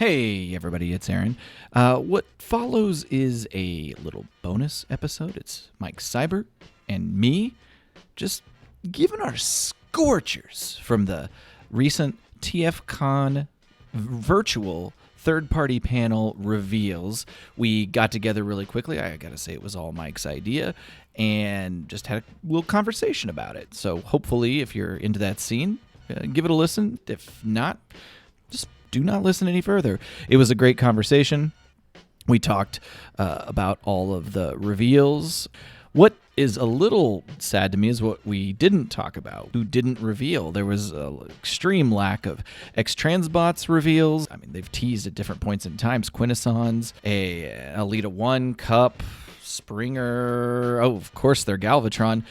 Hey everybody, it's Aaron. What follows is a little bonus episode. It's Mike Seibert and me just giving our scorchers from the recent Tfcon virtual third-party panel reveals. We got together really quickly. I gotta say, it was all Mike's idea, and just had a little conversation about it. So hopefully, if you're into that scene, give it a listen. If not, just do not listen any further. It was a great conversation. We talked about all of the reveals. What is a little sad to me is what we didn't talk about, who didn't reveal. There was an extreme lack of X-Transbots reveals. I mean, they've teased at different points in times. Quintessons, a Alita 1, Cup, Springer. Oh, of course, their Galvatron.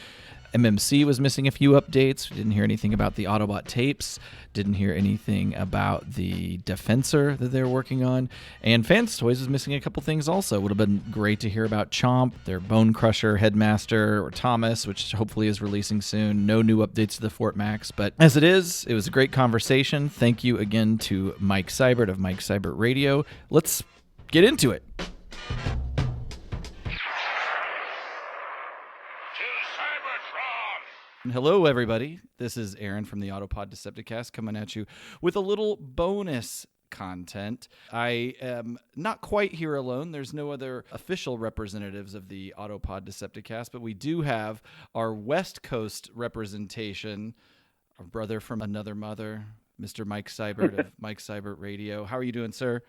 MMC was missing a few updates. We didn't hear anything about the Autobot tapes. Didn't hear anything about the Defensor that they're working on. And Fans Toys is missing a couple things also. Would have been great to hear about Chomp, their Bone Crusher, Headmaster, or Thomas, which hopefully is releasing soon. No new updates to the Fort Max. But as it is, it was a great conversation. Thank you again to Mike Seibert of Mike Seibert Radio. Let's get into it. Hello, everybody. This is Aaron from the Autopod Decepticast coming at you with a little bonus content. I am not quite here alone. There's no other official representatives of the Autopod Decepticast, but we do have our West Coast representation, our brother from another mother, Mr. Mike Seibert of Mike Seibert Radio. How are you doing, sir?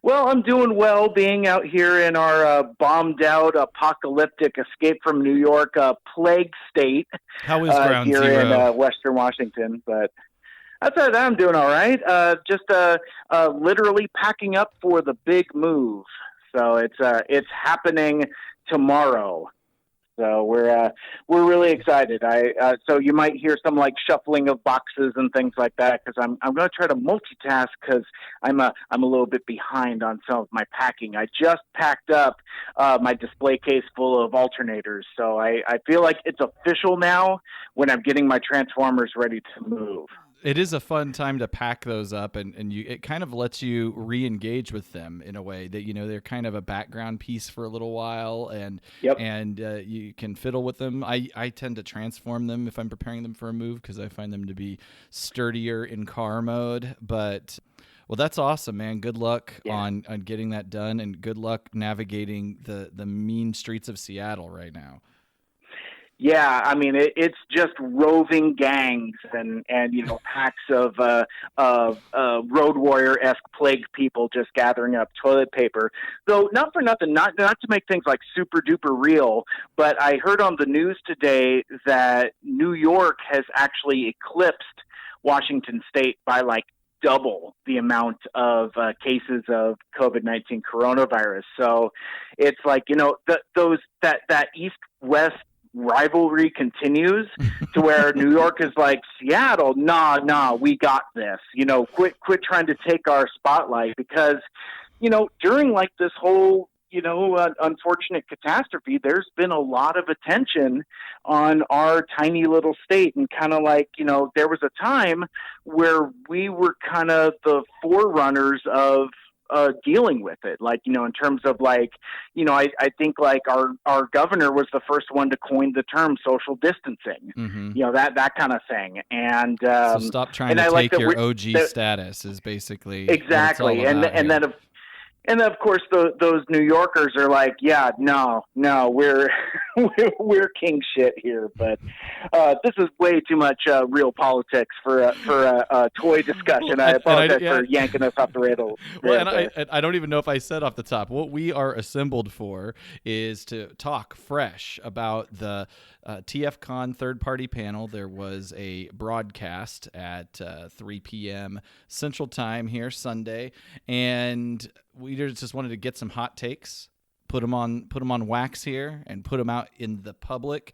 Well, I'm doing well being out here in our bombed-out, apocalyptic, escape from New York plague state. How is Ground here Zero? In Western Washington, but outside of that, I'm doing all right. Just literally packing up for the big move. So it's happening tomorrow. So we're really excited. So you might hear some like shuffling of boxes and things like that because I'm going to try to multitask because I'm a little bit behind on some of my packing. I just packed up my display case full of alternators, so I feel like it's official now when I'm getting my Transformers ready to move. It is a fun time to pack those up, and it kind of lets you re-engage with them in a way that, they're kind of a background piece for a little while, and you can fiddle with them. I tend to transform them if I'm preparing them for a move because I find them to be sturdier in car mode. But, well, that's awesome, man. Good luck on getting that done, and good luck navigating the mean streets of Seattle right now. Yeah, I mean it's just roving gangs and packs of Road Warrior-esque plague people just gathering up toilet paper. Though not for nothing, not to make things like super duper real, but I heard on the news today that New York has actually eclipsed Washington State by like double the amount of cases of COVID-19 coronavirus. So it's like that East-West rivalry continues to where New York is like, Seattle, nah, we got this. Quit trying to take our spotlight because, during like this whole, unfortunate catastrophe, there's been a lot of attention on our tiny little state and kind of like, there was a time where we were kind of the forerunners of dealing with it, like, in terms of like, I think like our governor was the first one to coin the term social distancing, that kind of thing. And so stop trying to take your OG status is basically exactly. And then of course those New Yorkers are like, yeah, no, we're king shit here. But this is way too much real politics for a toy discussion. I apologize for yanking us off the rail. Well, and I don't even know if I said off the top what we are assembled for is to talk fresh about the TFCon third-party panel. There was a broadcast at 3 p.m. Central Time here Sunday, and we just wanted to get some hot takes, put them on wax here, and put them out in the public.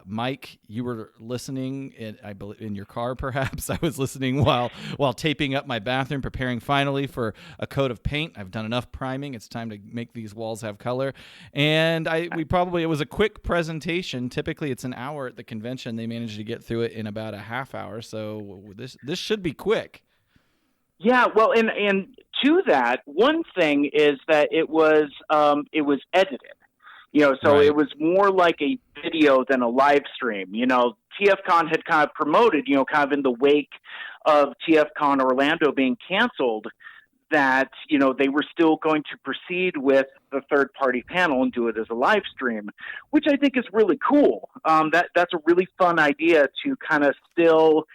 Mike, you were listening in your car, perhaps. I was listening while taping up my bathroom, preparing finally for a coat of paint. I've done enough priming. It's time to make these walls have color. And it was a quick presentation. Typically, it's an hour at the convention. They managed to get through it in about a half hour. So this should be quick. Yeah, well, and to that, one thing is that it was edited. So it Right. was more like a video than a live stream. TFCon had kind of promoted, kind of in the wake of TFCon Orlando being canceled, that they were still going to proceed with the third party panel and do it as a live stream, which I think is really cool. That's a really fun idea to kind of still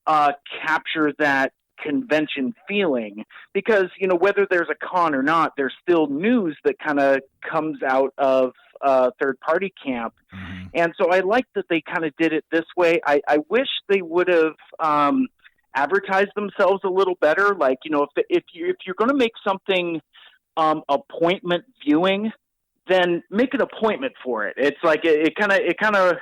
capture that convention feeling, because whether there's a con or not, there's still news that kind of comes out of third party camp. Mm-hmm. And so I like that they kind of did it this way. I wish they would have advertised themselves a little better. Like, if you're going to make something appointment viewing, then make an appointment for it. It's like it kind of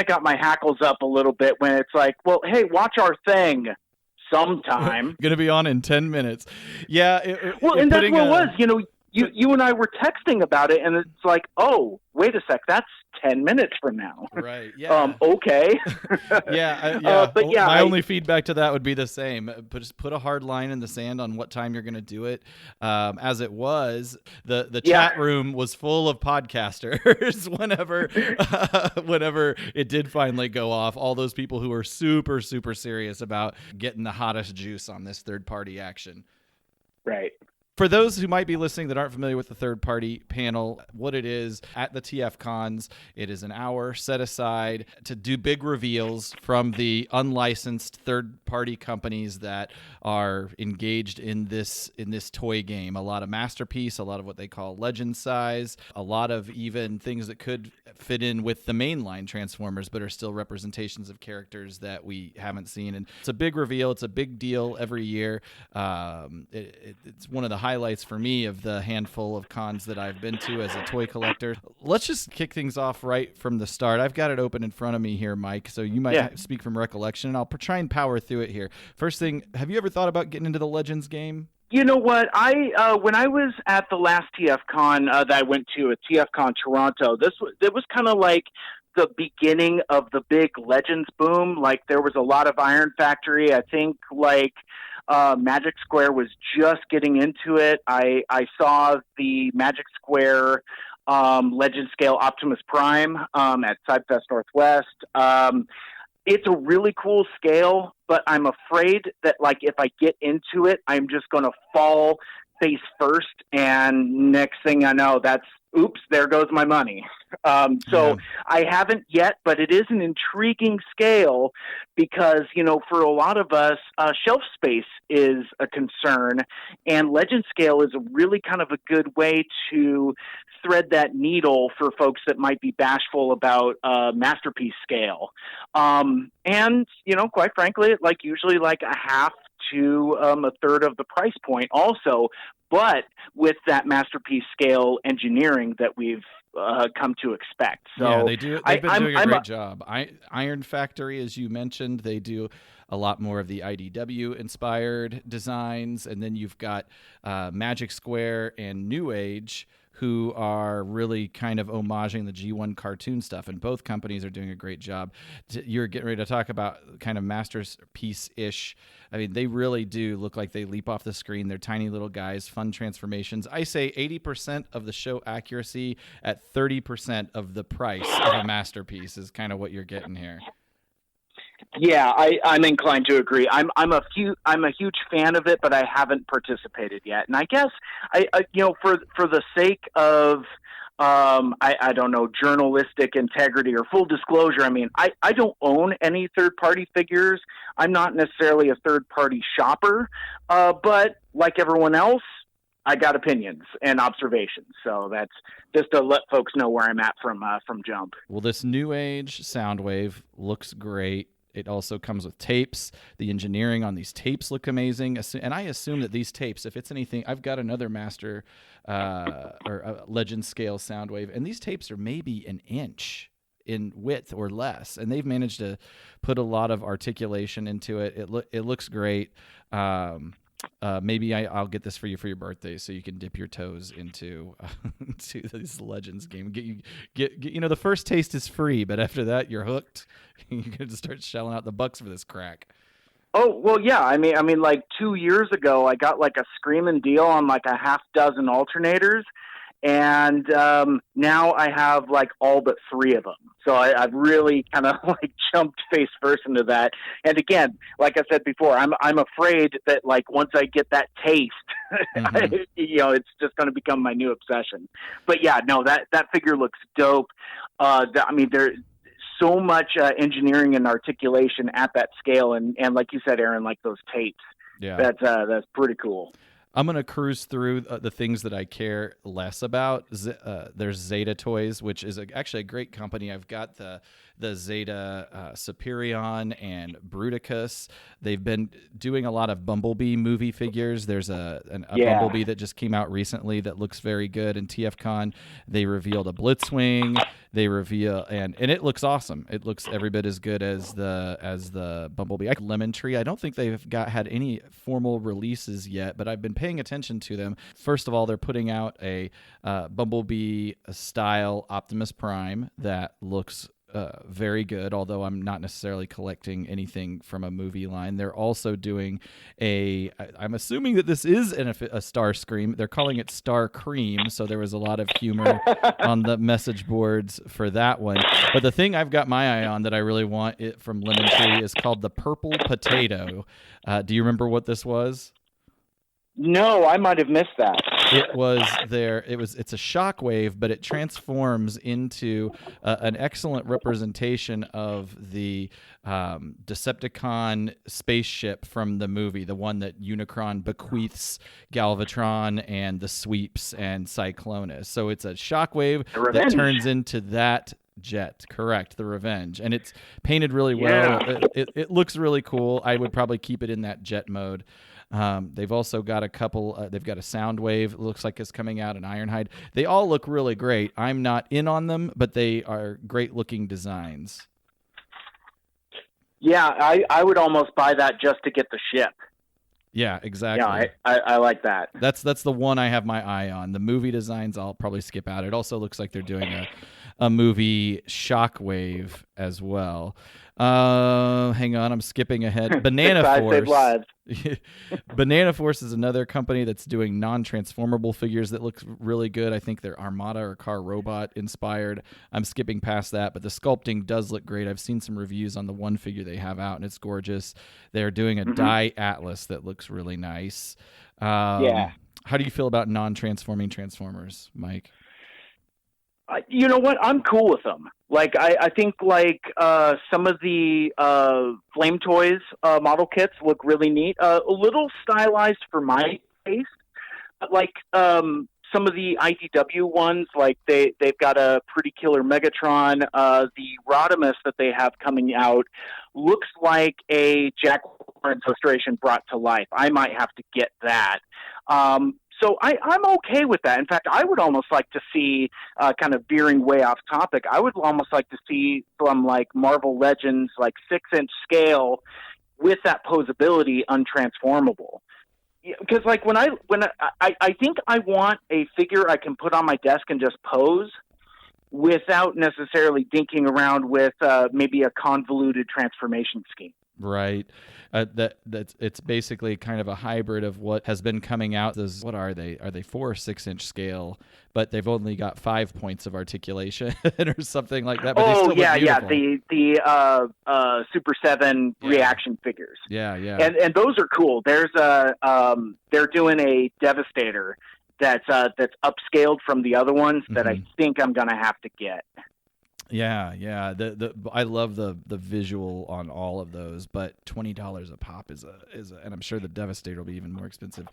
got my hackles up a little bit when it's like, well, hey, watch our thing sometime. Going to be on in 10 minutes. Yeah. And that's what it was. You and I were texting about it, and it's like, oh, wait a sec, that's 10 minutes from now. Right. Yeah. Okay. Yeah. But yeah, my only feedback to that would be the same. Just put a hard line in the sand on what time you're going to do it. As it was, the chat room was full of podcasters whenever it did finally go off. All those people who were super, super serious about getting the hottest juice on this third-party action. Right. For those who might be listening that aren't familiar with the third-party panel, what it is at the Tfcons, it is an hour set aside to do big reveals from the unlicensed third-party companies that are engaged in this toy game. A lot of masterpiece, a lot of what they call legend size, a lot of even things that could fit in with the mainline Transformers, but are still representations of characters that we haven't seen. And it's a big reveal. It's a big deal every year. It's one of the highlights for me of the handful of cons that I've been to as a toy collector. Let's just kick things off right from the start. I've got it open in front of me here, Mike, so you might speak from recollection, and I'll try and power through it here. First thing, have you ever thought about getting into the Legends game? You know what? When I was at the last TFCon that I went to, at TFCon Toronto, it was kind of like the beginning of the big Legends boom. Like, there was a lot of Iron Factory. I think Magic Square was just getting into it. I saw the Magic Square Legend Scale Optimus Prime at SideFest Northwest. It's a really cool scale, but I'm afraid that, like, if I get into it, I'm just going to fall face first, and next thing I know, oops, there goes my money. I haven't yet, but it is an intriguing scale because, for a lot of us, shelf space is a concern, and Legend Scale is a really kind of a good way to thread that needle for folks that might be bashful about Masterpiece Scale. And, quite frankly, usually a half to a third of the price point also, but with that Masterpiece Scale engineering that we've come to expect. So yeah, they do. They've been doing a great job. Iron Factory, as you mentioned, they do a lot more of the IDW inspired designs, and then you've got Magic Square and New Age, who are really kind of homaging the G1 cartoon stuff, and both companies are doing a great job. You're getting ready to talk about kind of masterpiece-ish. I mean, they really do look like they leap off the screen. They're tiny little guys, fun transformations. I say 80% of the show accuracy at 30% of the price of a masterpiece is kind of what you're getting here. Yeah, I'm inclined to agree. I'm a huge fan of it, but I haven't participated yet. And I guess for the sake of I don't know, journalistic integrity or full disclosure, I mean, I don't own any third party figures. I'm not necessarily a third party shopper, but like everyone else, I got opinions and observations. So that's just to let folks know where I'm at from jump. Well, this New Age Soundwave looks great. It also comes with tapes. The engineering on these tapes look amazing. And I assume that these tapes, if it's anything, I've got another Master or a Legend Scale Soundwave, and these tapes are maybe an inch in width or less. And they've managed to put a lot of articulation into it. It looks great. Maybe I'll get this for you for your birthday, so you can dip your toes into this Legends game. Get the first taste is free, but after that you're hooked. You're gonna start shelling out the bucks for this crack. Oh, well, yeah. I mean, like 2 years ago, I got like a screaming deal on like a half dozen alternators, and now I have like all but three of them. So I've really kind of like jumped face first into that. And again, like I said before, I'm afraid that like once I get that taste, Mm-hmm. it's just going to become my new obsession. But yeah, no, that figure looks dope. I mean, there's so much engineering and articulation at that scale, and like you said, Aaron, like those tapes. Yeah. That's pretty cool. I'm going to cruise through the things that I care less about. There's Zeta Toys, which is actually a great company. I've got the Zeta Superion and Bruticus. They've been doing a lot of Bumblebee movie figures. There's a Yeah. Bumblebee that just came out recently that looks very good. In Tfcon, they revealed a Blitzwing. They reveal and it looks awesome. It looks every bit as good as the Bumblebee. Lemon Tree. I don't think they've had any formal releases yet, but I've been paying attention to them. First of all, they're putting out a Bumblebee style Optimus Prime that looks very good, although I'm not necessarily collecting anything from a movie line. They're also doing I'm assuming that this is a Star Scream. They're calling it Star Cream, so there was a lot of humor on the message boards for that one. But the thing I've got my eye on that I really want it from Lemon Tree is called the Purple Potato. Do you remember what this was? No, I might have missed that. It's a shockwave, but it transforms into an excellent representation of the Decepticon spaceship from the movie, the one that Unicron bequeaths Galvatron and the Sweeps and Cyclonus. So it's a shockwave that turns into that jet. Correct, the Revenge. And it's painted really well. Yeah. It looks really cool. I would probably keep it in that jet mode. They've also got a couple. They've got a Soundwave. It looks like it's coming out, an Ironhide. They all look really great. I'm not in on them, but they are great looking designs. Yeah, I would almost buy that just to get the ship. Yeah, exactly. Yeah, I like that. That's the one I have my eye on. The movie designs I'll probably skip out. It also looks like they're doing a movie Shockwave as well. Hang on, I'm skipping ahead. Banana Force. Banana Force is another company that's doing non-transformable figures that look really good. I think they're Armada or Car Robot inspired. I'm skipping past that, but the sculpting does look great. I've seen some reviews on the one figure they have out, and it's gorgeous. They're doing a Die Atlas that looks really nice. Yeah. How do you feel about non-transforming Transformers, Mike? You know what? I'm cool with them. Like, I think like some of the Flame Toys model kits look really neat. A little stylized for my taste. But like some of the IDW ones, like they've got a pretty killer Megatron. The Rodimus that they have coming out looks like a Jack Lawrence illustration brought to life. I might have to get that. So I'm okay with that. In fact, I would almost like to see, kind of veering way off topic, I would almost like to see from like Marvel Legends, like 6-inch scale with that posability untransformable. Because like when I think I want a figure I can put on my desk and just pose without necessarily dinking around with maybe a convoluted transformation scheme. Right. That's it's basically kind of a hybrid of what has been coming out. What are they? Are they 4 or 6-inch scale? But they've only got 5 points of articulation or something like that. But they still look beautiful. The Super 7 reaction figures. Yeah. And those are cool. There's they're doing a Devastator that's upscaled from the other ones that I think I'm gonna have to get. Yeah. I love the visual on all of those, but $20 a pop is and I'm sure the Devastator will be even more expensive.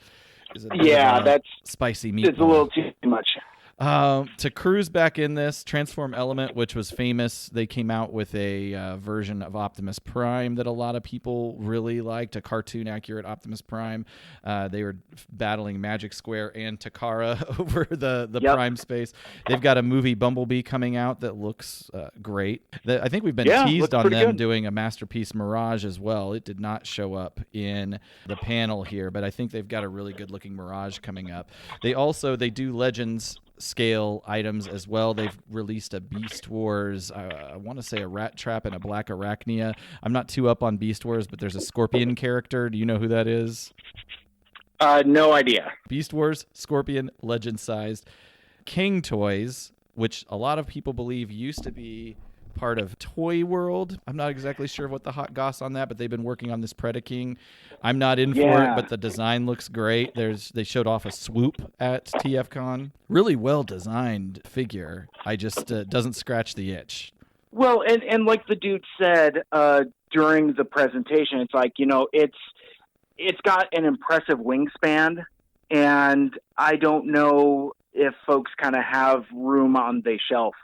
That's spicy meat. It's a little too much. To cruise back in this, Transform Element, which was famous, they came out with a version of Optimus Prime that a lot of people really liked, a cartoon-accurate Optimus Prime. They were battling Magic Square and Takara over the Prime space. They've got a movie Bumblebee coming out that looks great. I think we've been teased on them doing a Masterpiece Mirage as well. It did not show up in the panel here, but I think they've got a really good-looking Mirage coming up. They do Legends scale items as well. They've released a Beast Wars, I want to say a Rat Trap and a Black Arachnia. I'm not too up on Beast Wars, but there's a Scorpion character. Do you know who that is? No idea. Beast Wars, Scorpion, legend-sized. King Toys, which a lot of people believe used to be part of Toy World. I'm not exactly sure what the hot goss on that, but they've been working on this Predaking. I'm not in for it, but the design looks great. They showed off a swoop at Tfcon. Really well designed figure. I just doesn't scratch the itch. Well, and like the dude said during the presentation, it's like, it's got an impressive wingspan, and I don't know if folks kind of have room on the shelf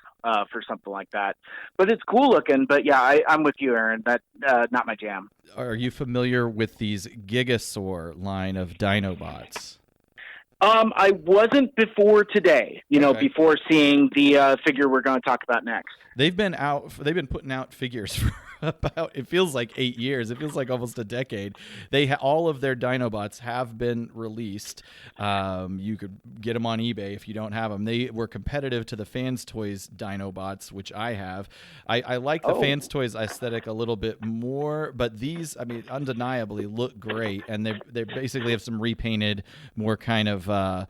for something like that. But it's cool looking. But yeah, I'm with you, Aaron. That's not my jam. Are you familiar with these Gigasaur line of Dinobots? I wasn't before today, before seeing the figure we're going to talk about next. They've been putting out figures for about, it feels like 8 years. It feels like almost a decade. All of their Dinobots have been released. You could get them on eBay if you don't have them. They were competitive to the Fans Toys Dinobots, which I have. I like the Fans Toys aesthetic a little bit more, but these, undeniably look great, and they basically have some repainted, more kind of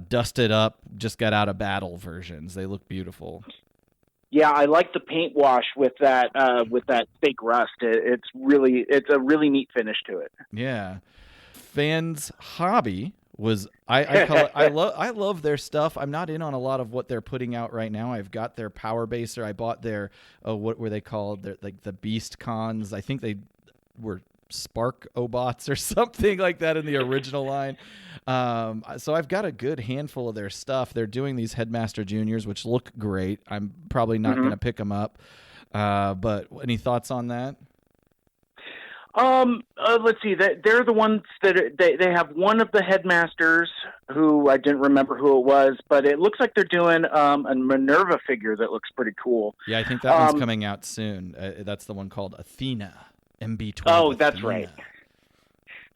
dusted up, just got out of battle versions. They look beautiful. Yeah, I like the paint wash with that fake rust. It's a really neat finish to it. Yeah, Fans Hobby was I love their stuff. I'm not in on a lot of what they're putting out right now. I've got their Power Baser. I bought their what were they called? They're like the Beast Cons. I think they were Spark Obots or something like that in the original line. So I've got a good handful of their stuff. They're doing these Headmaster Juniors, which look great. I'm probably not going to pick them up. But any thoughts on that? Let's see. They're the ones that they have one of the Headmasters who I didn't remember who it was, but it looks like they're doing a Minerva figure that looks pretty cool. Yeah, I think that one's coming out soon. That's the one called Athena. MB12. Oh, that's right.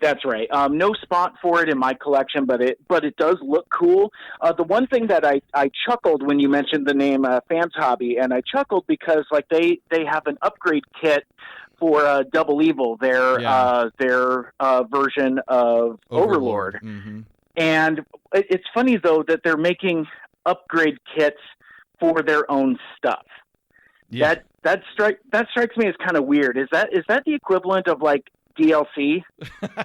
That's right. No spot for it in my collection, but it does look cool. The one thing that I chuckled when you mentioned the name Fans Hobby, and I chuckled because like they have an upgrade kit for Double Evil, their version of Overlord. Mm-hmm. And it's funny though that they're making upgrade kits for their own stuff. Yeah. That strikes me as kind of weird. Is that the equivalent of like DLC?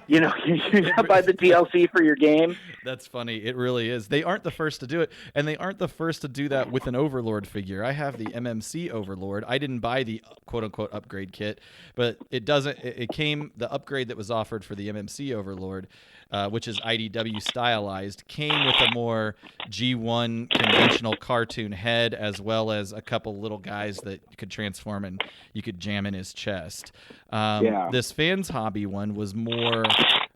You buy the DLC for your game. That's funny. It really is. They aren't the first to do it, and they aren't the first to do that with an Overlord figure. I have the MMC Overlord. I didn't buy the quote-unquote upgrade kit, but it came, the upgrade that was offered for the MMC Overlord, which is IDW stylized, came with a more G1 conventional cartoon head, as well as a couple little guys that could transform and you could jam in his chest. This Fans Hobby one was more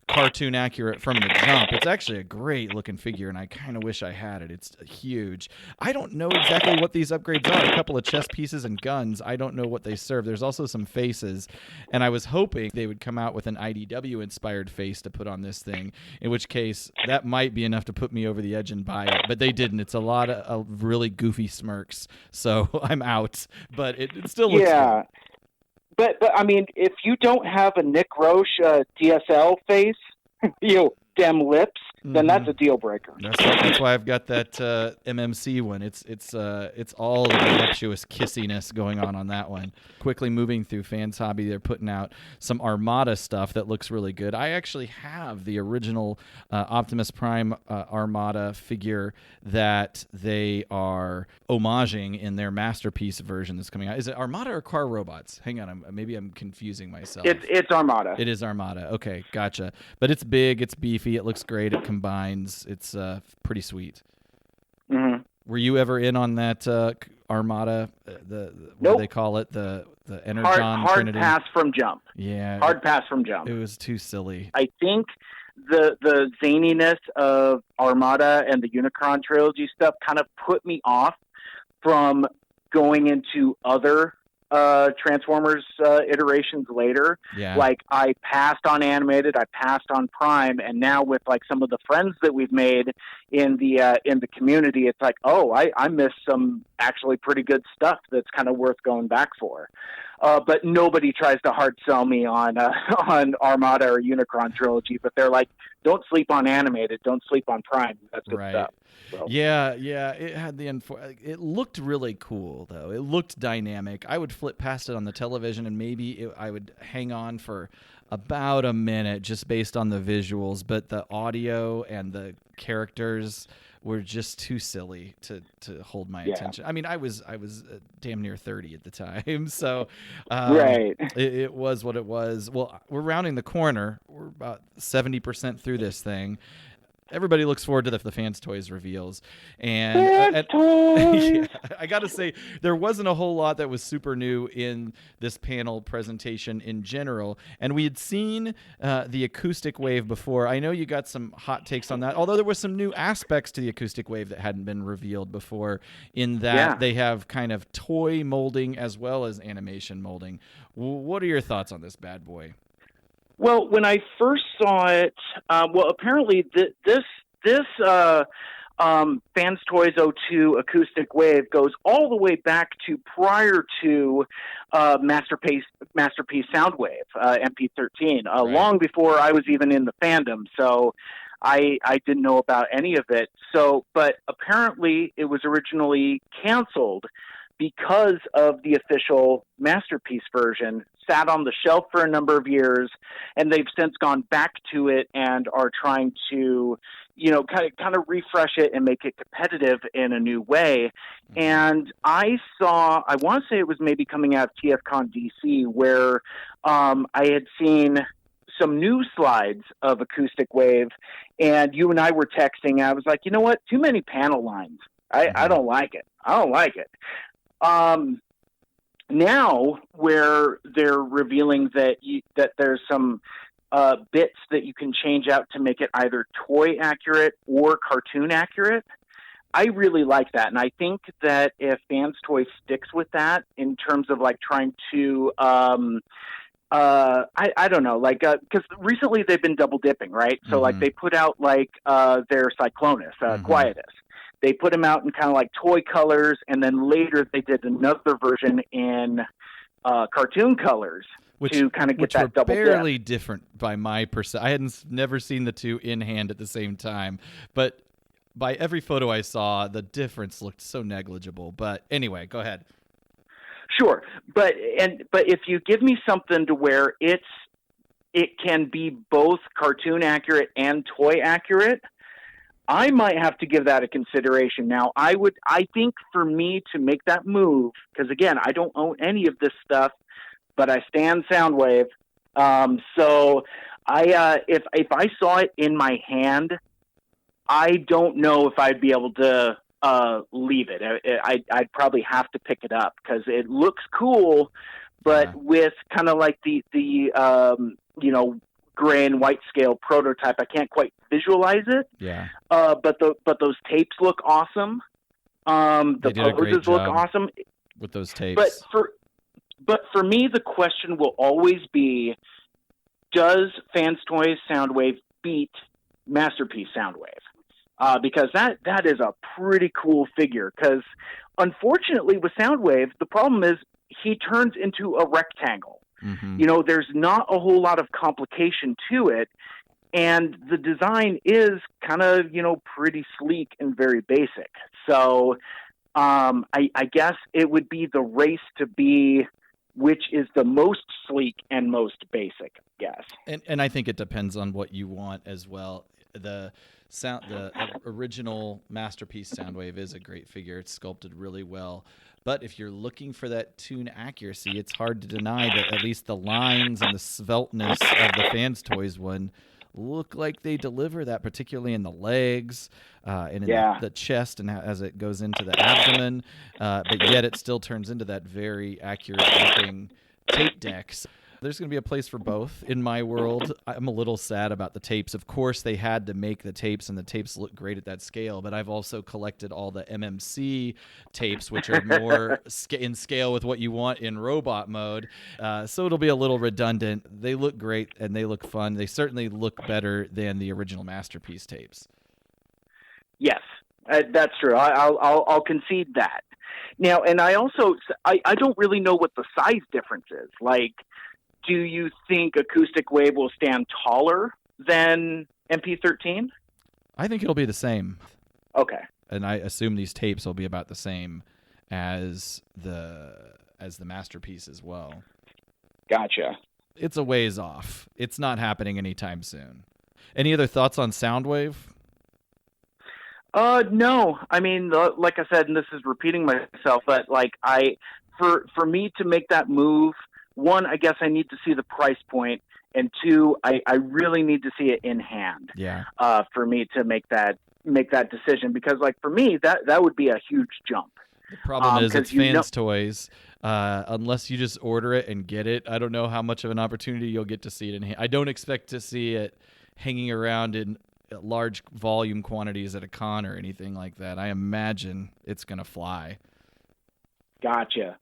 cartoon accurate from the jump. It's actually a great looking figure, and I kind of wish I had it. It's huge. I don't know exactly what these upgrades are. A couple of chest pieces and guns. I don't know what they serve. There's also some faces, and I was hoping they would come out with an IDW inspired face to put on this thing, in which case that might be enough to put me over the edge and buy it, but they didn't. It's a lot of really goofy smirks, so I'm out, but it still looks good. But I mean, if you don't have a Nick Roche DSL face, dem lips, then that's a deal breaker. That's why I've got that MMC one. It's all the voluptuous kissiness going on that one. Quickly moving through Fans Hobby, they're putting out some Armada stuff that looks really good. I actually have the original Optimus Prime Armada figure that they are homaging in their masterpiece version that's coming out. Is it Armada or Car Robots? Hang on, maybe I'm confusing myself. It's Armada. It is Armada. Okay, gotcha. But it's big, it's beefy, it looks great, it combines. It's pretty sweet. Mm-hmm. Were you ever in on that Armada? What do they call it? The Energon hard Trinity? Pass from jump. Yeah. Hard pass from jump. It was too silly. I think the zaniness of Armada and the Unicron trilogy stuff kind of put me off from going into other Transformers iterations later. Yeah. Like, I passed on animated, I passed on Prime, and now with like some of the friends that we've made in the community, it's like, oh, I missed some actually pretty good stuff that's kind of worth going back for. But nobody tries to hard sell me on on Armada or Unicron trilogy. But they're like, don't sleep on animated, don't sleep on Prime. That's good stuff. So. Yeah, it had it looked really cool though. It looked dynamic. I would flip past it on the television, and maybe I would hang on for about a minute just based on the visuals. But the audio and the characters were just too silly to hold my attention. I mean, I was damn near 30 at the time, so right. It was what it was. Well, we're rounding the corner. We're about 70% through this thing. Everybody looks forward to the Fans Toys reveals, and Toys! I gotta say, there wasn't a whole lot that was super new in this panel presentation in general, and we had seen the acoustic wave before. I know you got some hot takes on that, although there were some new aspects to the acoustic wave that hadn't been revealed before, in that they have kind of toy molding as well as animation molding. What are your thoughts on this bad boy? Well, when I first saw it, apparently this Fans Toys 02 acoustic wave goes all the way back to prior to Masterpiece Soundwave, MP13, long before I was even in the fandom. So I didn't know about any of it. So, but apparently it was originally canceled because of the official Masterpiece version, sat on the shelf for a number of years, and they've since gone back to it and are trying to, kind of refresh it and make it competitive in a new way. And I want to say it was maybe coming out of Tfcon DC, where I had seen some new slides of acoustic wave, and you and I were texting. I was like, you know what? Too many panel lines. I don't like it. Now, where they're revealing that there's some bits that you can change out to make it either toy accurate or cartoon accurate, I really like that. And I think that if Fans Toys sticks with that in terms of like trying to, I don't know, like, because recently they've been double dipping, right? So like they put out like their Cyclonus, Quietus. They put him out in kind of like toy colors, and then later they did another version in cartoon colors to kind of get that double dip. Which were barely different by my perception. I hadn't never seen the two in hand at the same time, but by every photo I saw, the difference looked so negligible. But anyway, go ahead. Sure, but if you give me something to where it can be both cartoon accurate and toy accurate, I might have to give that a consideration. Now, I think for me to make that move, because again, I don't own any of this stuff, but I stand Soundwave. So if I saw it in my hand, I don't know if I'd be able to leave it. I'd probably have to pick it up because it looks cool, but with kind of like the gray and white scale prototype, I can't quite visualize it. Yeah. But those tapes look awesome. The poses look awesome with those tapes. But for me, the question will always be: does Fans Toys Soundwave beat Masterpiece Soundwave? Because that is a pretty cool figure. Because unfortunately, with Soundwave, the problem is he turns into a rectangle. There's not a whole lot of complication to it, and the design is kind of, pretty sleek and very basic. So I guess it would be the race to be which is the most sleek and most basic, I guess. And I think it depends on what you want as well. The original Masterpiece Soundwave is a great figure. It's sculpted really well. But if you're looking for that tune accuracy, it's hard to deny that at least the lines and the svelteness of the Fans Toys one look like they deliver that, particularly in the legs and in the chest and as it goes into the abdomen. But yet it still turns into that very accurate looking tape decks. There's going to be a place for both in my world. I'm a little sad about the tapes. Of course, they had to make the tapes, and the tapes look great at that scale, but I've also collected all the MMC tapes, which are more in scale with what you want in robot mode. So it'll be a little redundant. They look great, and they look fun. They certainly look better than the original Masterpiece tapes. Yes, that's true. I'll concede that. Now, and I don't really know what the size difference is. Like, do you think Acoustic Wave will stand taller than MP13? I think it'll be the same. Okay. And I assume these tapes will be about the same as the Masterpiece as well. Gotcha. It's a ways off. It's not happening anytime soon. Any other thoughts on Soundwave? No. I mean, like I said, and this is repeating myself, but like for me to make that move, one, I guess I need to see the price point, and two, I really need to see it in hand. Yeah. For me to make that decision, because like for me that would be a huge jump. The problem is it's fans' toys. Unless you just order it and get it, I don't know how much of an opportunity you'll get to see it in hand. I don't expect to see it hanging around in large volume quantities at a con or anything like that. I imagine it's going to fly. Gotcha.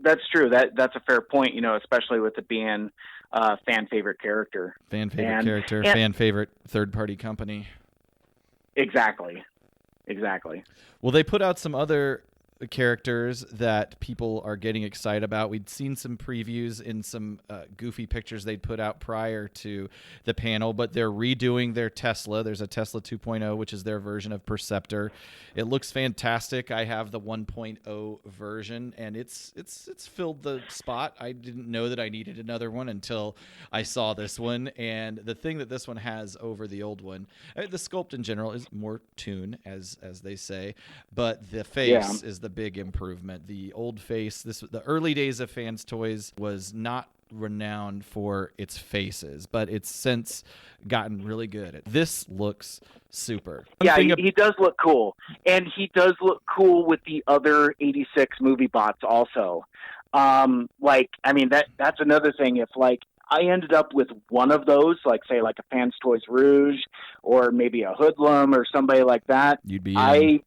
That's true. That's a fair point, especially with it being fan favorite character. Fan favorite third-party company. Exactly. Well, they put out some other characters that people are getting excited about. We'd seen some previews in some goofy pictures they'd put out prior to the panel, but they're redoing their Tesla. There's a Tesla 2.0, which is their version of Perceptor. It looks fantastic. I have the 1.0 version, and it's filled the spot. I didn't know that I needed another one until I saw this one, and the thing that this one has over the old one, the sculpt in general is more toon, as they say, but the face is the big improvement. The old face, the early days of Fans Toys was not renowned for its faces, but it's since gotten really good. This looks super. He does look cool, and he does look cool with the other 86 movie bots also. That's another thing. If like I ended up with one of those, like say like a Fans Toys Rouge or maybe a Hoodlum or somebody like that, you'd be in.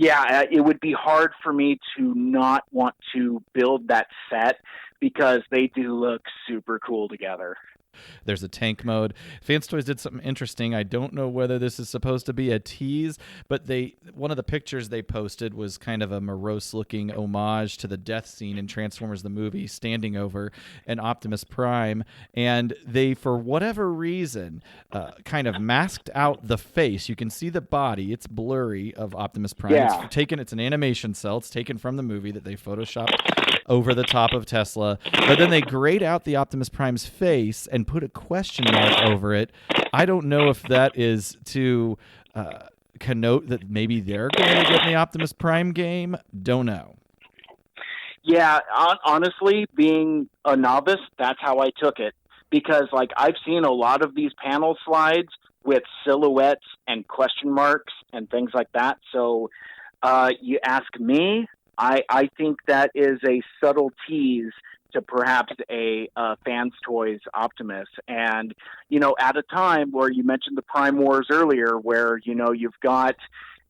Yeah, it would be hard for me to not want to build that set because they do look super cool together. There's a tank mode. Fans Toys did something interesting. I don't know whether this is supposed to be a tease, but one of the pictures they posted was kind of a morose-looking homage to the death scene in Transformers the movie, standing over an Optimus Prime, and they, for whatever reason, kind of masked out the face. You can see the body. It's blurry of Optimus Prime. Yeah. It's an animation cell. It's taken from the movie that they photoshopped over the top of Tesla, but then they grayed out the Optimus Prime's face and put a question mark over it. I don't know if that is to connote that maybe they're going to get in the Optimus Prime game. Don't know. Yeah, honestly, being a novice, that's how I took it. Because like I've seen a lot of these panel slides with silhouettes and question marks and things like that. So you ask me, I think that is a subtle tease to perhaps a Fans Toys Optimus. And, at a time where you mentioned the Prime Wars earlier, where, you've got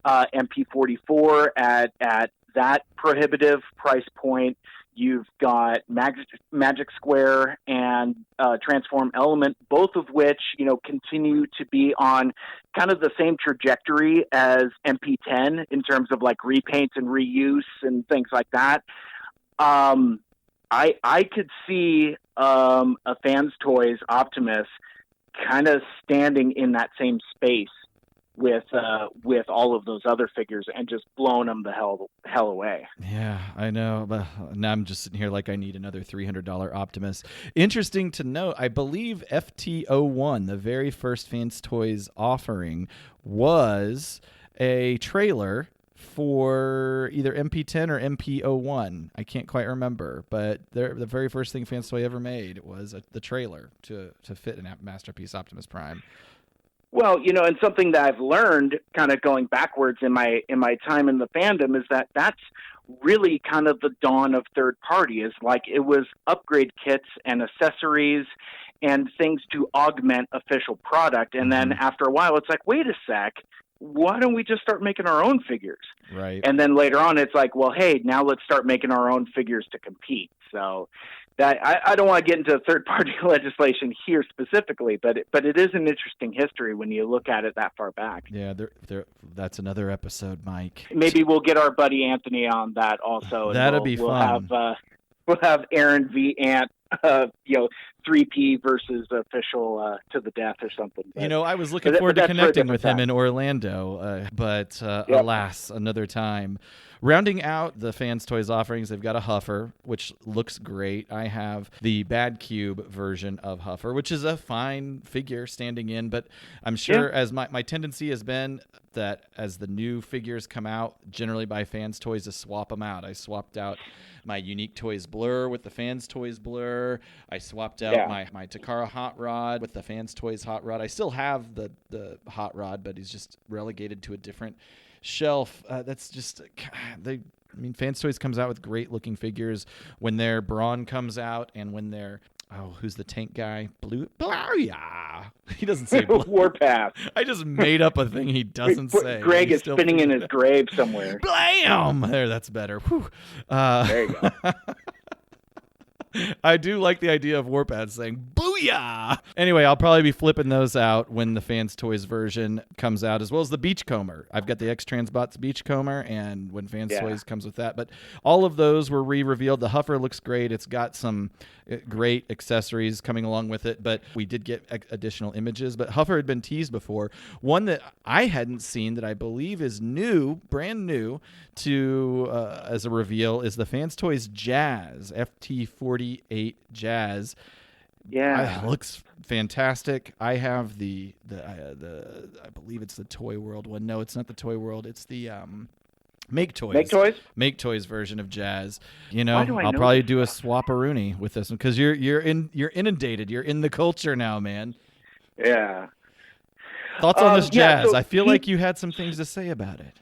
MP44 at that prohibitive price point, you've got Magic Square and Transform Element, both of which, continue to be on kind of the same trajectory as MP10 in terms of like repaints and reuse and things like that. I could see a Fans Toys Optimus kind of standing in that same space with all of those other figures and just blowing them the hell away. Yeah, I know. But now I'm just sitting here like I need another $300 Optimus. Interesting to note, I believe FT01, the very first Fans Toys offering, was a trailer for either MP10 or MP01. I can't quite remember, but the very first thing Fans Toy ever made was the trailer to fit in Masterpiece Optimus Prime. Well, and something that I've learned kind of going backwards in my time in the fandom is that that's really kind of the dawn of third party. Is like it was upgrade kits and accessories and things to augment official product. And then after a while, it's like, wait a sec, why don't we just start making our own figures? Right. And then later on, it's like, well, hey, now let's start making our own figures to compete. So that I don't want to get into third-party legislation here specifically, but it is an interesting history when you look at it that far back. Yeah, that's another episode, Mike. Maybe we'll get our buddy Anthony on that also. That'll be fun. We'll have Aaron v. Ant, 3P versus official to the death or something. But, I was looking forward to connecting with him in Orlando, but alas, another time. Rounding out the Fans Toys offerings, they've got a Huffer, which looks great. I have the Bad Cube version of Huffer, which is a fine figure standing in, but I'm sure as my tendency has been that as the new figures come out, generally by Fans Toys, to swap them out. I swapped out my Unique Toys Blur with the Fans Toys Blur. I swapped out my Takara Hot Rod with the Fans Toys Hot Rod. I still have the Hot Rod, but he's just relegated to a different shelf. That's just Fans Toys comes out with great looking figures when their Brawn comes out, and when their who's the tank guy? Yeah. He doesn't say Warpath. I just made up a thing he doesn't say. Greg is spinning in his grave somewhere. Blam! There, that's better. Whew. There you go. I do like the idea of Warpath saying "Booyah!" Anyway, I'll probably be flipping those out when the Fans Toys version comes out, as well as the Beachcomber. I've got the X-Transbots Beachcomber, and when Fans Toys comes with that. But all of those were re-revealed. The Huffer looks great. It's got some great accessories coming along with it, but we did get additional images. But Huffer had been teased before. One that I hadn't seen that I believe is new, brand new to as a reveal, is the Fans Toys Jazz, FT48 Jazz. Yeah, it looks fantastic. I have the I believe it's the Toy World one. No, it's not the Toy World. It's the Make Toys version of Jazz. I'll probably do a swap-a-rooney with this one because you're inundated. You're in the culture now, man. Yeah. Thoughts on this Jazz? So I feel like you had some things to say about it.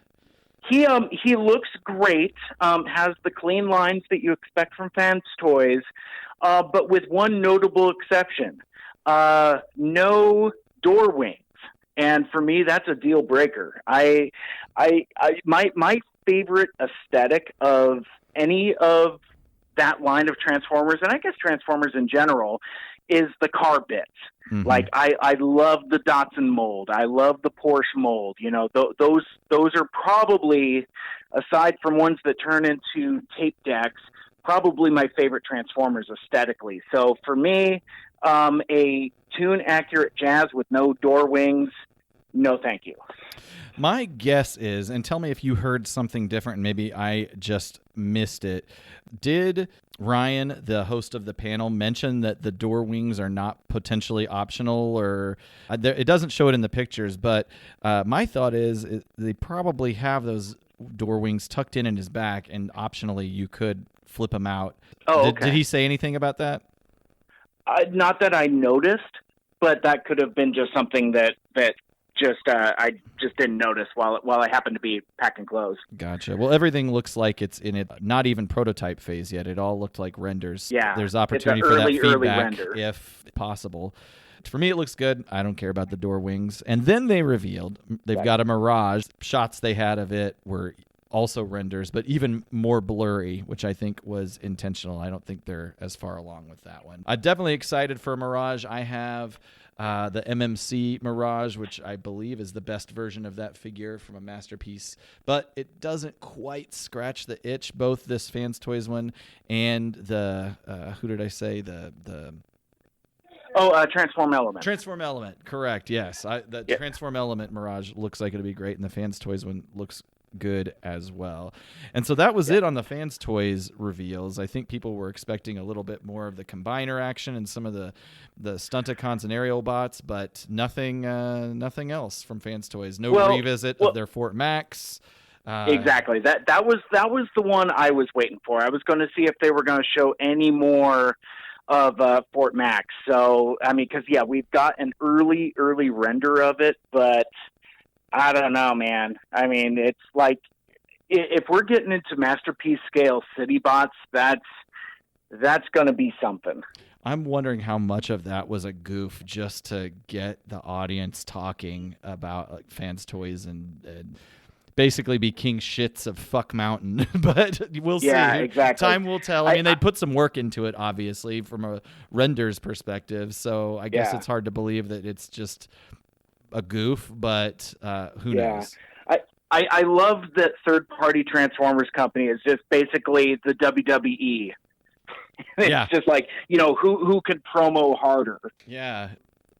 He looks great. Has the clean lines that you expect from Fans Toys, but with one notable exception: no door wings. And for me, that's a deal breaker. My favorite aesthetic of any of that line of Transformers, and I guess Transformers in general, is the car bits. Mm-hmm. Like I love the Datsun mold. I love the Porsche mold. Those are probably, aside from ones that turn into tape decks, probably my favorite Transformers aesthetically. So for me, a tune-accurate Jazz with no door wings, no thank you. My guess is, and tell me if you heard something different and maybe I just missed it, did Ryan, the host of the panel, mention that the door wings are not potentially optional? Or it doesn't show it in the pictures, but my thought is they probably have those door wings tucked in his back, and optionally you could flip them out. Oh, okay. Did he say anything about that? Not that I noticed, but that could have been just something that I just didn't notice while I happened to be packing clothes. Gotcha. Well, everything looks like it's in it, not even prototype phase yet. It all looked like renders. Yeah, there's opportunity for that feedback if possible. For me, it looks good. I don't care about the door wings. And then they revealed they've got a Mirage. Shots they had of it were also renders, but even more blurry, which I think was intentional. I don't think they're as far along with that one. I'm definitely excited for Mirage. I have the MMC Mirage, which I believe is the best version of that figure from a Masterpiece, but it doesn't quite scratch the itch. Both this Fans Toys one and the who did I say the Transform Element. Transform Element, correct? Yes, Transform Element Mirage looks like it'll be great, and the Fans Toys one looks good as well. And so that was it on the Fans Toys reveals. I think people were expecting a little bit more of the combiner action and some of the Stunticons and aerial bots, but nothing else from Fans Toys. No revisit of their Fort Max. Exactly. That was the one I was waiting for. I was going to see if they were going to show any more of Fort Max. So because we've got an early render of it, but I don't know, man. It's like if we're getting into masterpiece scale city bots, that's going to be something. I'm wondering how much of that was a goof just to get the audience talking about like fans' toys and basically be king shits of Fuck Mountain. But we'll see. Exactly. Time will tell. I mean, they'd put some work into it, obviously, from a render's perspective. So I guess it's hard to believe that it's just a goof, but who knows? I love that third-party Transformers company is just basically the WWE. It's just like, who could promo harder? Yeah.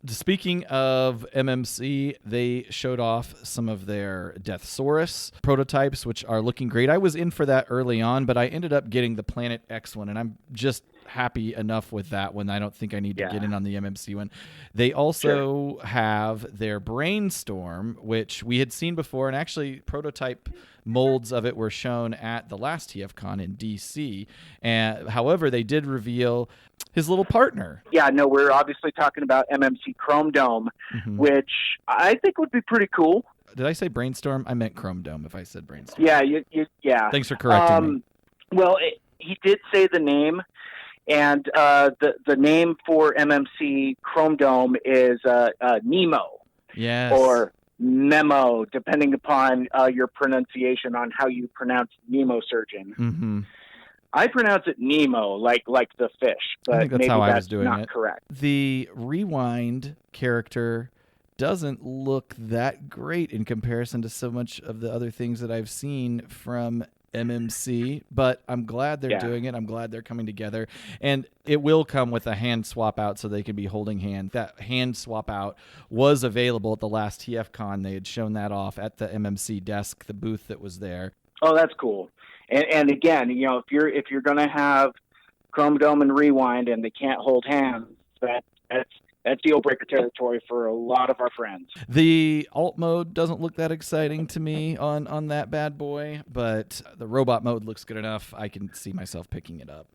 Speaking of MMC, they showed off some of their Deathsaurus prototypes, which are looking great. I was in for that early on, but I ended up getting the Planet X one, and I'm just happy enough with that one. I don't think I need to get in on the MMC one. They also have their Brainstorm, which we had seen before, and actually prototype molds of it were shown at the last TFCon in DC. And however, they did reveal his little partner. Yeah, no, we're obviously talking about MMC Chrome Dome, which I think would be pretty cool. Did I say Brainstorm? I meant Chrome Dome if I said Brainstorm. Yeah, yeah. Thanks for correcting me. Well, he did say the name, and the name for MMC Chrome Dome is Nemo. Yes. Or Memo, depending upon your pronunciation on how you pronounce Nemo Surgeon. Mm-hmm. I pronounce it Nemo, like the fish, but I think that's maybe how I that's was doing not it. Correct. The Rewind character doesn't look that great in comparison to so much of the other things that I've seen from MMC, but I'm glad they're doing it. I'm glad they're coming together, and it will come with a hand swap out so they can be holding hand. That hand swap out was available at the last TFCon. They had shown that off at the MMC desk, the booth that was there. Oh, that's cool. And again, if you're going to have Chrome Dome and Rewind and they can't hold hands, that's deal breaker territory for a lot of our friends. The alt mode doesn't look that exciting to me on that bad boy, but the robot mode looks good enough. I can see myself picking it up.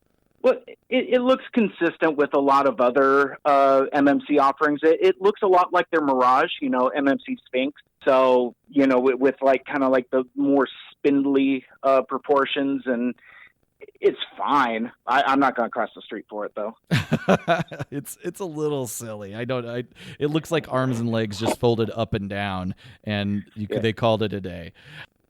Well, it looks consistent with a lot of other MMC offerings. It looks a lot like their Mirage, MMC Sphinx. So, with like kind of like the more spindly proportions, and it's fine. I'm not going to cross the street for it, though. It's a little silly. It looks like arms and legs just folded up and down, and they called it a day.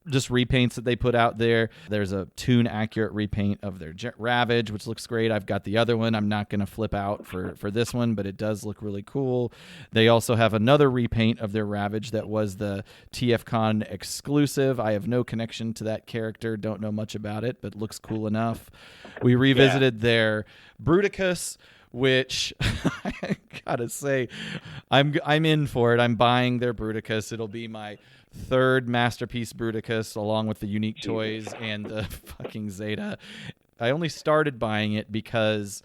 Just repaints that they put out there. There's a tune accurate repaint of their Ravage, which looks great. I've got the other one. I'm not going to flip out for this one, but it does look really cool. They also have another repaint of their Ravage that was the TFCon exclusive. I have no connection to that character. Don't know much about it, but looks cool enough. We revisited their Bruticus, which I gotta say, I'm in for it. I'm buying their Bruticus. It'll be my third Masterpiece Bruticus, along with the Unique Toys and the fucking Zeta. I only started buying it because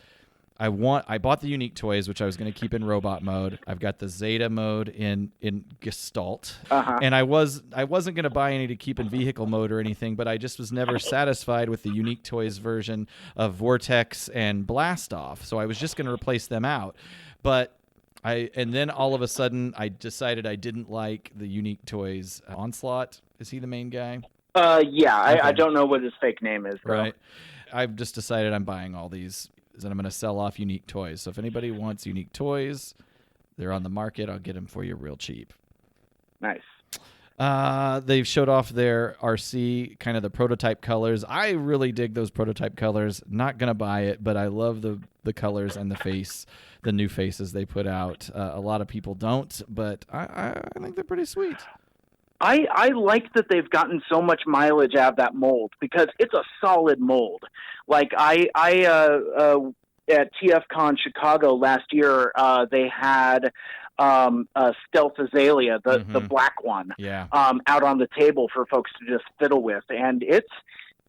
I bought the Unique Toys, which I was going to keep in robot mode. I've got the Zeta mode in Gestalt, and I wasn't going to buy any to keep in vehicle mode or anything, but I just was never satisfied with the Unique Toys version of Vortex and Blastoff, so I was just going to replace them out. But and then all of a sudden, I decided I didn't like the Unique Toys Onslaught. Is he the main guy? Yeah, okay. I don't know what his fake name is, though. Right. I've just decided I'm buying all these, and I'm going to sell off Unique Toys. So if anybody wants Unique Toys, they're on the market. I'll get them for you real cheap. Nice. They've showed off their RC, kind of the prototype colors. I really dig those prototype colors. Not going to buy it, but I love the colors and the new faces they put out. A lot of people don't, but I think they're pretty sweet. I like that they've gotten so much mileage out of that mold because it's a solid mold. Like I at TFCon Chicago last year, they had Stealth Azalea, the black one, out on the table for folks to just fiddle with, and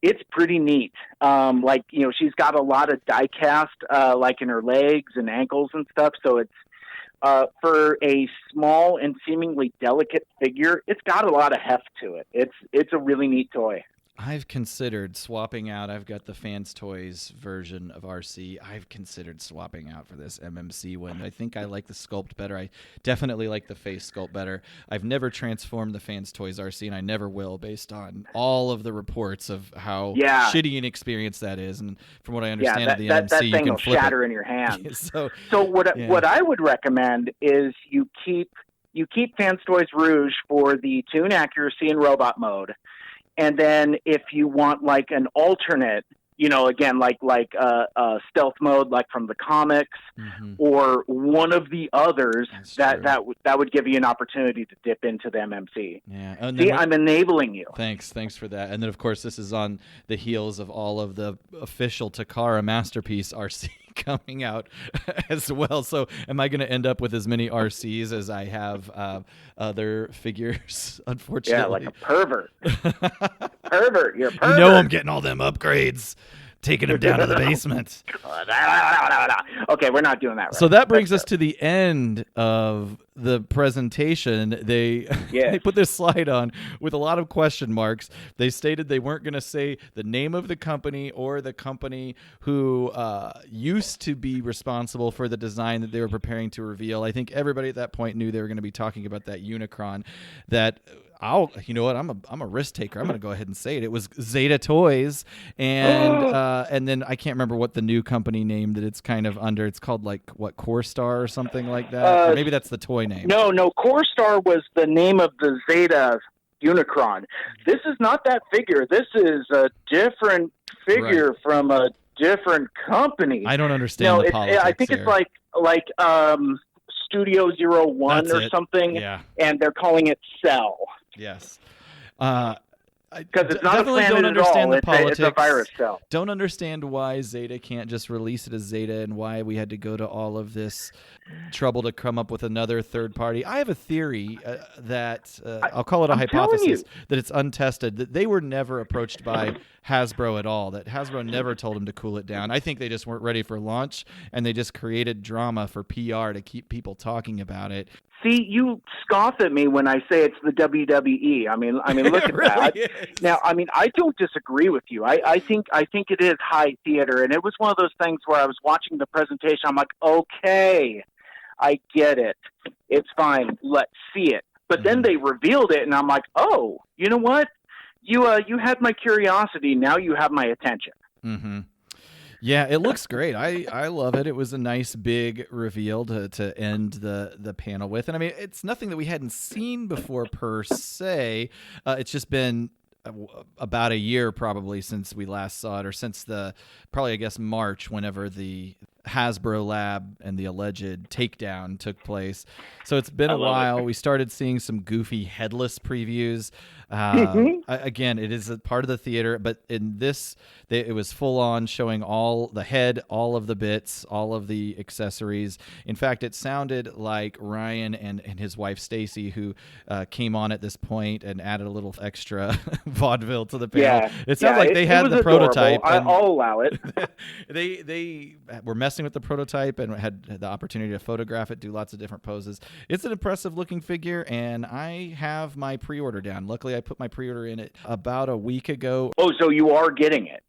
it's pretty neat. She's got a lot of die cast, like in her legs and ankles and stuff. So it's for a small and seemingly delicate figure, it's got a lot of heft to it. It's a really neat toy. I've considered swapping out. I've got the Fans Toys version of RC. I've considered swapping out for this MMC one. I think I like the sculpt better. I definitely like the face sculpt better. I've never transformed the Fans Toys RC, and I never will, based on all of the reports of how shitty an experience that is. And from what I understand of the MMC, that you thing can will flip shatter it. in your hands. So what I would recommend is you keep Fans Toys Rouge for the tune accuracy and robot mode. And then if you want like an alternate, again, like stealth mode, like from the comics, or one of the others, that would give you an opportunity to dip into the MMC. Yeah. See, I'm enabling you. Thanks for that. And then of course this is on the heels of all of the official Takara Masterpiece RC coming out as well. So am I going to end up with as many RCs as I have other figures, unfortunately? Yeah, like a pervert. You're a pervert. You know I'm getting all them upgrades, taking them down to the basement. Okay, we're not doing that right. So that brings us to the end of the presentation. They they put this slide on with a lot of question marks. They stated they weren't going to say the name of the company or the company who used to be responsible for the design that they were preparing to reveal. I think everybody at that point knew they were going to be talking about that Unicron that you know what? I'm a risk taker. I'm going to go ahead and say it. It was Zeta Toys, and then I can't remember what the new company name that it's kind of under. It's called like Core Star or something like that. Or maybe that's the toy name. No, Core Star was the name of the Zeta Unicron. This is not that figure. This is a different figure from a different company. I don't understand the politics. I think it's like Studio 01 or something, and they're calling it Cell. Yes. Because it's not a planet at all. It's a virus cell. Don't understand why Zeta can't just release it as Zeta and why we had to go to all of this trouble to come up with another third party. I have a theory that I'll call it a hypothesis that it's untested, that they were never approached by Hasbro at all, that Hasbro never told them to cool it down. I think they just weren't ready for launch, and they just created drama for PR to keep people talking about it. See, you scoff at me when I say it's the WWE. I mean, look at really that. Is. Now, I don't disagree with you. I think it is high theater, and it was one of those things where I was watching the presentation. I'm like, okay, I get it. It's fine. Let's see it. But then they revealed it, and I'm like, oh, you know what? You had my curiosity. Now you have my attention. Mm-hmm. Yeah, it looks great. I love it. It was a nice big reveal to end the panel with. And I mean, it's nothing that we hadn't seen before per se. It's just been about a year probably since we last saw it, or since probably I guess March, whenever the Hasbro lab and the alleged takedown took place. So it's been a while. We started seeing some goofy headless previews. Again, it is a part of the theater, but in this, it was full on showing all the head, all of the bits, all of the accessories. In fact, it sounded like Ryan and his wife Stacy, who came on at this point and added a little extra vaudeville to the panel. Yeah, it sounded like they had the prototype. I'll allow it. They were messing with the prototype and had the opportunity to photograph it, do lots of different poses. It's an impressive looking figure, and I have my pre-order down. Luckily, I put my pre-order in it about a week ago. Oh, so you are getting it?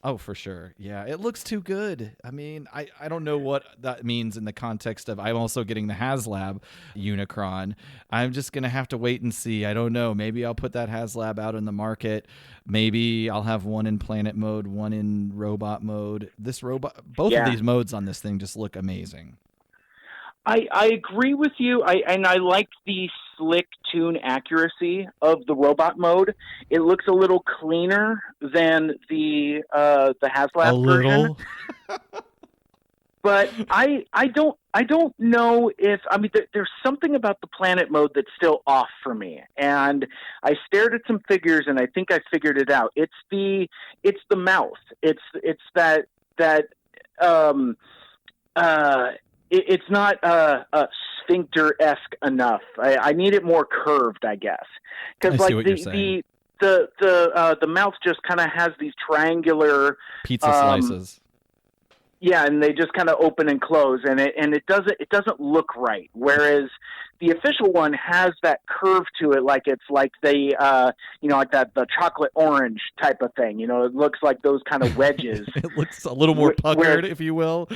Oh, for sure. Yeah, it looks too good. I mean, I don't know what that means in the context of I'm also getting the HasLab Unicron. I'm just going to have to wait and see. I don't know. Maybe I'll put that HasLab out in the market. Maybe I'll have one in planet mode, one in robot mode. Both of these modes on this thing just look amazing. I agree with you. I like the slick tune accuracy of the robot mode. It looks a little cleaner than the HasLab version. But I don't know if there's something about the planet mode that's still off for me. And I stared at some figures and I think I figured it out. It's the mouth. It's that it's not sphincter-esque enough. I need it more curved, I guess. Because like the mouth just kind of has these triangular pizza slices. Yeah, and they just kind of open and close, and it doesn't look right. Whereas the official one has that curve to it, like it's like the like the chocolate orange type of thing. It looks like those kind of wedges. It looks a little more puckered, if you will.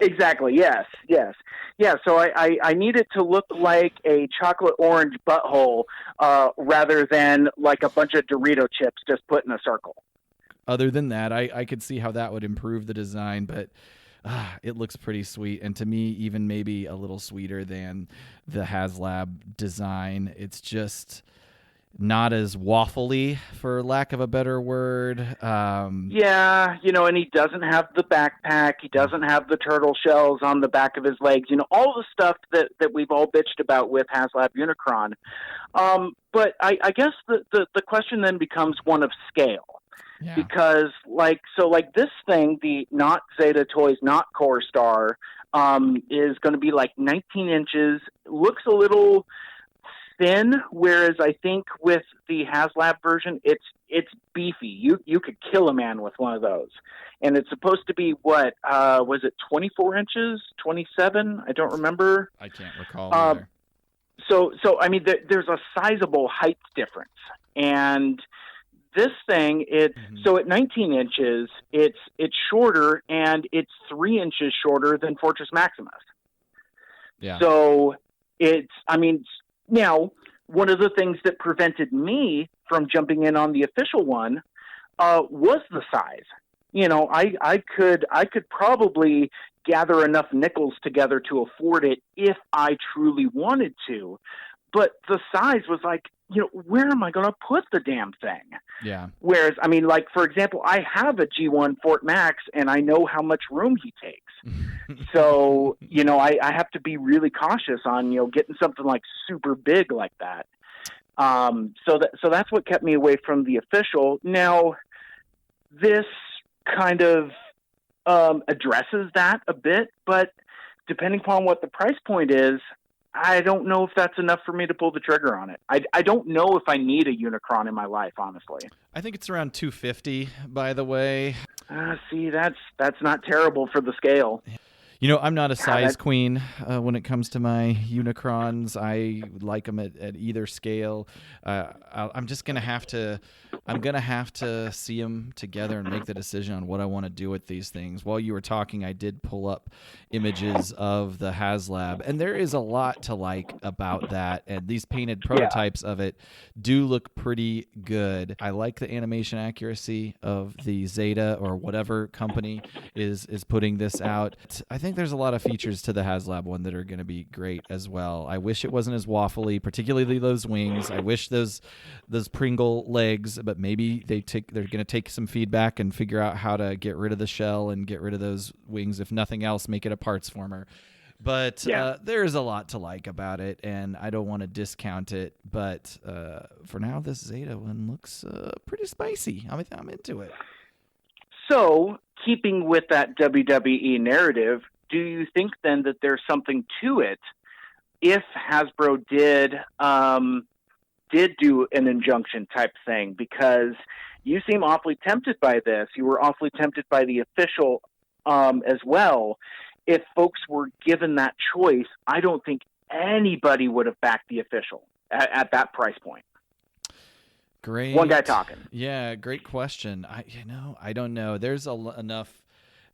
Exactly. Yes. Yeah. So I need it to look like a chocolate orange butthole rather than like a bunch of Dorito chips just put in a circle. Other than that, I could see how that would improve the design, but it looks pretty sweet. And to me, even maybe a little sweeter than the HasLab design. It's just not as waffly, for lack of a better word. Yeah, and he doesn't have the backpack. He doesn't have the turtle shells on the back of his legs. All the stuff that we've all bitched about with HasLab Unicron. But I guess the question then becomes one of scale. Yeah. Because this thing, the not Zeta Toys, not Core Star, is going to be like 19 inches. Looks a little thin, whereas I think with the HasLab version, it's beefy. You could kill a man with one of those. And it's supposed to be what was it 24 inches, 27? I don't remember. I can't recall either. So I mean, there's a sizable height difference, and this thing, so at 19 inches, it's shorter, and it's 3 inches shorter than Fortress Maximus. Yeah. So now, one of the things that prevented me from jumping in on the official one was the size. I could probably gather enough nickels together to afford it if I truly wanted to. But the size was like, where am I going to put the damn thing? Yeah. Whereas, for example, I have a G1 Fort Max, and I know how much room he takes. So, I have to be really cautious on, getting something like super big like that. So that's what kept me away from the official. Now, this kind of addresses that a bit, but depending upon what the price point is, I don't know if that's enough for me to pull the trigger on it. I don't know if I need a Unicron in my life, honestly. I think it's around $250, by the way. See, that's not terrible for the scale. I'm not a size queen when it comes to my Unicrons. I like them at either scale. I'm just gonna have to. I'm gonna have to see them together and make the decision on what I want to do with these things. While you were talking, I did pull up images of the HasLab, and there is a lot to like about that. And these painted prototypes of it do look pretty good. I like the animation accuracy of the Zeta or whatever company is putting this out. I think there's a lot of features to the HasLab one that are going to be great as well. I wish it wasn't as waffly, particularly those wings. I wish those Pringle legs, but maybe they're going to take some feedback and figure out how to get rid of the shell and get rid of those wings. If nothing else, make it a parts former. But there's a lot to like about it, and I don't want to discount it. But for now, this Zeta one looks pretty spicy. I'm into it. So, keeping with that WWE narrative, do you think then that there's something to it if Hasbro did do an injunction type thing? Because you seem awfully tempted by this. You were awfully tempted by the official as well. If folks were given that choice, I don't think anybody would have backed the official at that price point. Great. One guy talking. Yeah, great question. I don't know. There's enough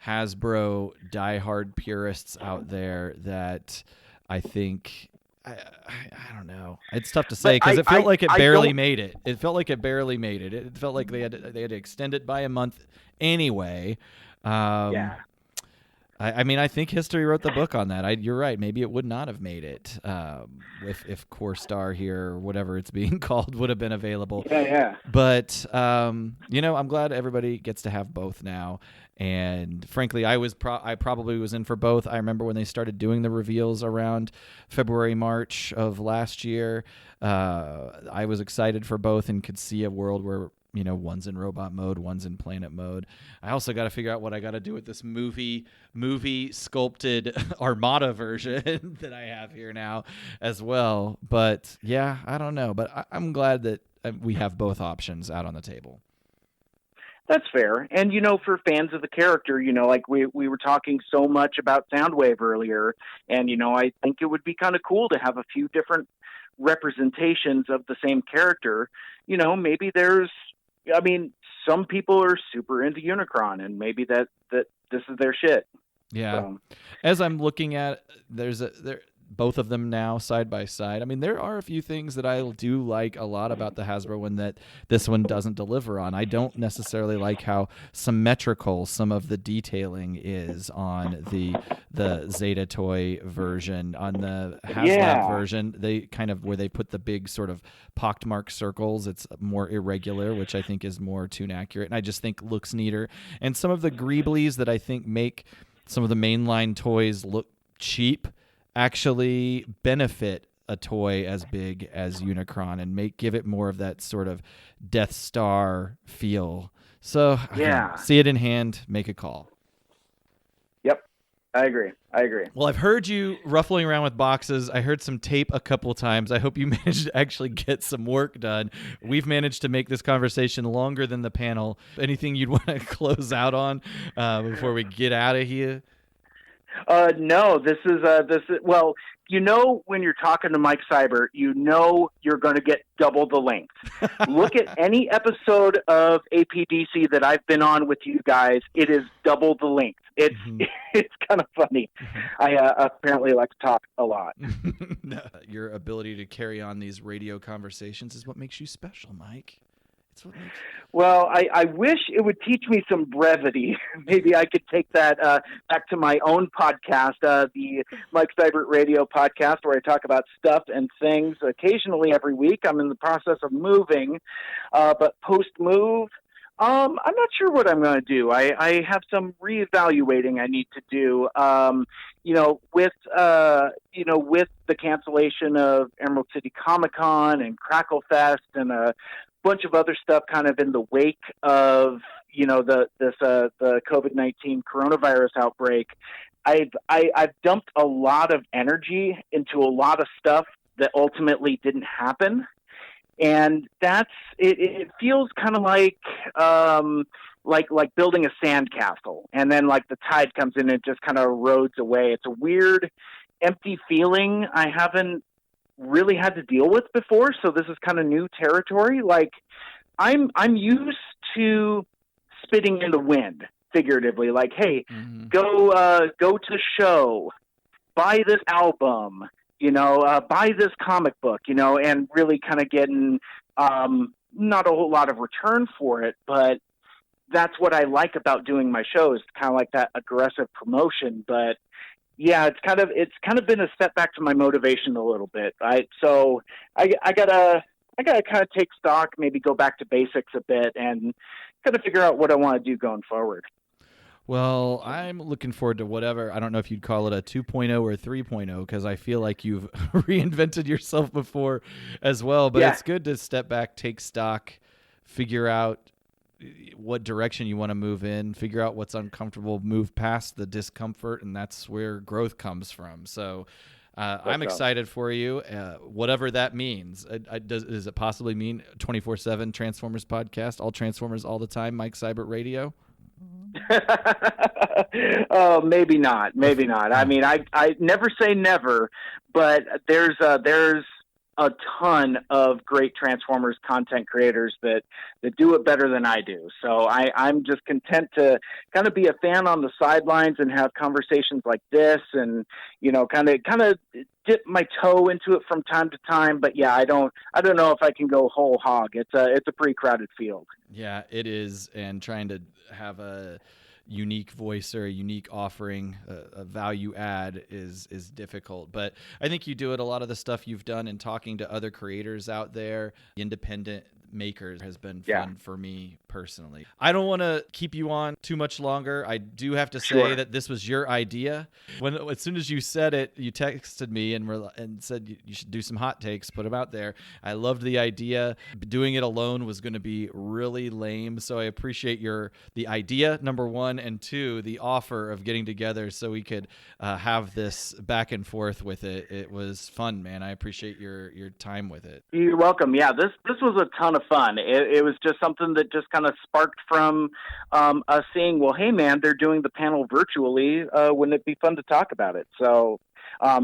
Hasbro diehard purists out there that I think I don't know. It's tough to say because it felt like it barely made it. It felt like it barely made it. It felt like they had to extend it by a month anyway. I think history wrote the book on that. You're right. Maybe it would not have made it if Core Star here or whatever it's being called would have been available. Yeah. But I'm glad everybody gets to have both now. And frankly, I probably was in for both. I remember when they started doing the reveals around February, March of last year. I was excited for both and could see a world where one's in robot mode, one's in planet mode. I also got to figure out what I got to do with this movie sculpted Armada version that I have here now as well. But yeah, I don't know. But I'm glad that we have both options out on the table. That's fair. And, for fans of the character, like we were talking so much about Soundwave earlier, and, I think it would be kind of cool to have a few different representations of the same character. Maybe some people are super into Unicron, and maybe that this is their shit. Yeah. So. As I'm looking at, both of them now side by side. I mean, there are a few things that I do like a lot about the Hasbro one that this one doesn't deliver on. I don't necessarily like how symmetrical some of the detailing is on the Zeta toy version. On the HasLab version, they kind of where they put the big sort of pockmarked circles, it's more irregular, which I think is more tune accurate, and I just think looks neater. And some of the greeblies that I think make some of the mainline toys look cheap actually benefit a toy as big as Unicron and give it more of that sort of Death Star feel. So see it in hand, make a call. Yep, I agree. Well, I've heard you ruffling around with boxes. I heard some tape a couple of times. I hope you managed to actually get some work done. We've managed to make this conversation longer than the panel. Anything you'd want to close out on before we get out of here? No, this is well, when you're talking to Mike Cyber, you're going to get double the length. Look at any episode of APDC that I've been on with you guys. It is double the length. It's kind of funny. I apparently like to talk a lot. Your ability to carry on these radio conversations is what makes you special, Mike. Well, I wish it would teach me some brevity. Maybe I could take that back to my own podcast, the Mike Seibert Radio podcast, where I talk about stuff and things occasionally every week. I'm in the process of moving, but post-move, I'm not sure what I'm going to do. I have some reevaluating I need to do. With the cancellation of Emerald City Comic-Con and Crackle Fest and bunch of other stuff kind of in the wake of the COVID-19 coronavirus outbreak. I've dumped a lot of energy into a lot of stuff that ultimately didn't happen, and that's it feels kind of like building a sandcastle, and then like the tide comes in and it just kind of erodes away. It's a weird empty feeling I haven't really had to deal with before, so this is kind of new territory. Like I'm used to spitting in the wind, figuratively. Like, hey, go to show, buy this album, buy this comic book, and really kind of getting not a whole lot of return for it, but that's what I like about doing my shows, kind of like that aggressive promotion. But yeah, it's kind of been a setback to my motivation a little bit. So I gotta kind of take stock, maybe go back to basics a bit, and kind of figure out what I want to do going forward. Well, I'm looking forward to whatever. I don't know if you'd call it a 2.0 or 3.0, because I feel like you've reinvented yourself before as well. But It's good to step back, take stock, figure out what direction you want to move in, figure out what's uncomfortable, move past the discomfort, and that's where growth comes from. So I'm excited for you, whatever that means. Does it possibly mean 24/7 Transformers podcast, all Transformers all the time, Mike Seibert Radio? Oh, maybe not. I mean, I never say never, but there's a ton of great Transformers content creators that do it better than I do. So I'm just content to kind of be a fan on the sidelines and have conversations like this, and kind of dip my toe into it from time to time. But yeah, I don't know if I can go whole hog. It's a pretty crowded field. Yeah, it is, and trying to have a unique voice or a unique offering, a value add is difficult. But I think you do it. A lot of the stuff you've done in talking to other creators out there, independent makers, has been fun for me personally. I don't want to keep you on too much longer. I do have to say that this was your idea. As soon as you said it, you texted me and said you should do some hot takes, put them out there. I loved the idea. Doing it alone was going to be really lame, so I appreciate the idea, number one, and two, the offer of getting together so we could have this back and forth with it. It was fun, man. I appreciate your time with it. You're welcome. Yeah, this was a ton of fun. It was just something that just kind of sparked from us seeing, well, hey man, they're doing the panel virtually. Wouldn't it be fun to talk about it? So,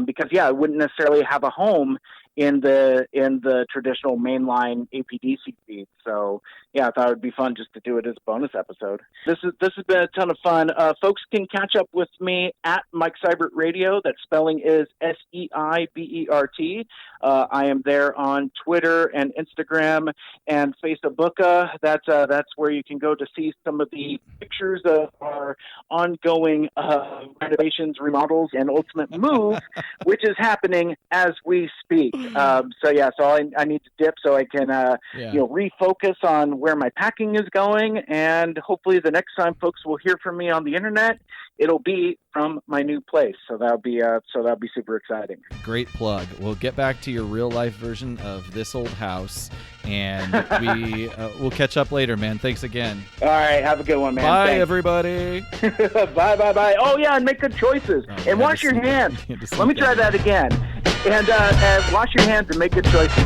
because yeah, it wouldn't necessarily have a home in the traditional mainline APDC feed. So yeah, I thought it would be fun just to do it as a bonus episode. This has been a ton of fun. Folks can catch up with me at Mike Seibert Radio. That spelling is SEIBERT. I am there on Twitter and Instagram and Facebook. That's where you can go to see some of the pictures of our ongoing renovations, remodels, and ultimate move, which is happening as we speak. So I need to dip so I can refocus on where my packing is going, and hopefully the next time folks will hear from me on the internet, it'll be from my new place. So that'll be super exciting. Great plug. We'll get back to your real life version of this old house, and we'll catch up later, man. Thanks again. All right, have a good one, man. Bye, Thanks. everybody. Bye. Oh yeah, and make good choices and wash your hands. Let me try that again. And wash your hands and make good choices.